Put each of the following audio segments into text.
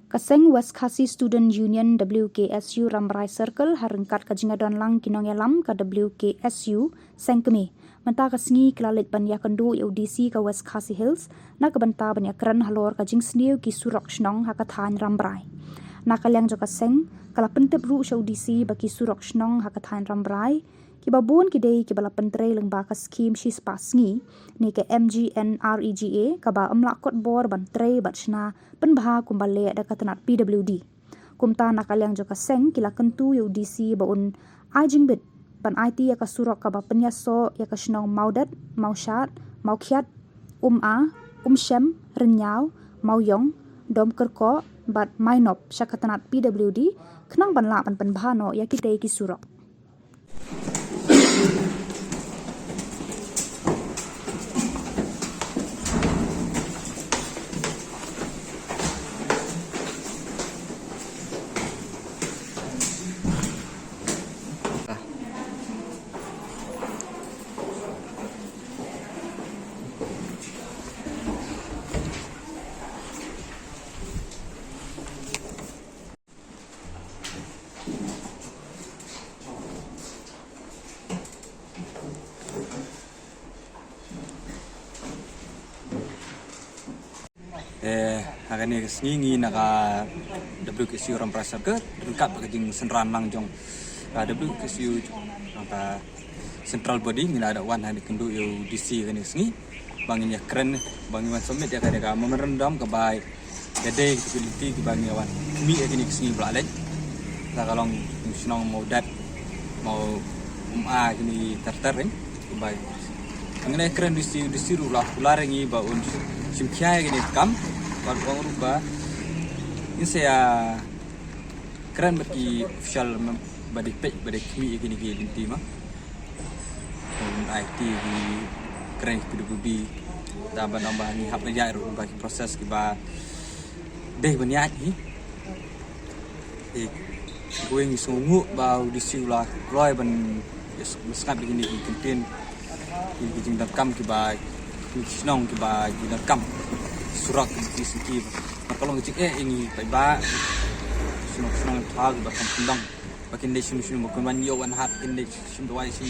Kaseng West Khasi Student Union WKSU Ramrai Circle harengkat kajingadon lang kinong yalam ka WKSU sengkemi. Menta kasngi kelalit ban yakandu UDC ka West Khasi Hills na kabanta ban yakran halor kajing sniu ki surok shnong hakathan Ramrai. Nakalyang jo kaseng kala pentep ru sya UDC baki surok shnong hakathan Ramrai ki babun ki dei ki bala pentre leng ba ka skim shis pasngi ni ke MGNREGA ka ba amla kot bor ban tre bat shna penbha kumbale da katanat PWD kumta nakalyang jo kaseng kila kentu UDC baun ajing bit ban IT ya ka surok ka ba penyaso ya ka shnong maudat maushat maukhiat shem renyau mauyong dom kerko bat mainop syakatanat PWD kenang ban la pan penbha no ya ki dei ki surok. Agani kesngi naka WKSU Ramrai Circle lengkap kajing senran lang jong WKSU naka central body ngina ada wan hani kendu UDC kani kesngi bangin ya keren bangin wan summit ya kada memerendam ke baik gede ability ki bangin wan mi kini kesngi belalek ta kalong sinong mau dat mau kini terter kan baik ngene keren UDC rulah ularengi baun simkiai kini kam Bang rubah ini saya keren bagi official badi page badi kami gini inti mah IT di keren PWD tambah ni hab najar bagi proses kiba deh banyak ni gue ngisungu bau disiulah roy ban meskat begini konten di jingdam kam kiba nong kiba jingdam kam surak di sini kalau ngecek ini baik senang thag bahkan pendang bakin desin bukan wanyo wan hat kin desin dua desin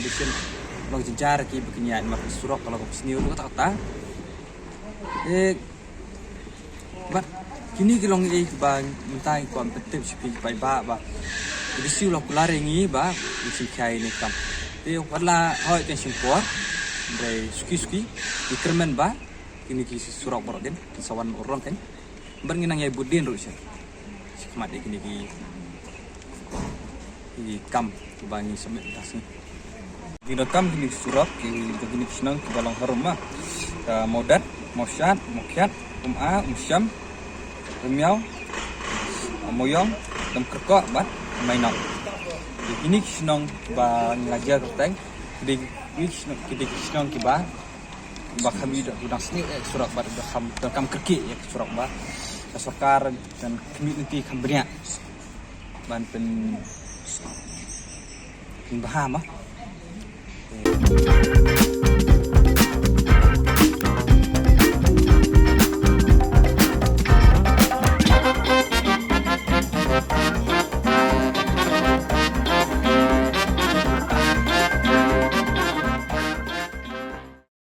kalau jejar ki bakin ya mak surak kalau kesini lu kata bat kini kilong bang mentai kompetitif sepi baik ba jadi si ulah kularengi ba isi kai ni kam wala hoi kan simpor dari suki ikermen ba ini kisi surak borokin kisawan orang kan bernginang ya budin rusia sikmat ini ki kam bangi semet tasni dina kam kini surak ki begini senang ke balang harumah modat mausyat mukhiat syam remiau moyong dan kerkok bat mainak ini senang ba ngajar teng di senang ki ba kami dah sini surat bar kam kerki ya surat bar kasokar dan community kambria ban pen bahama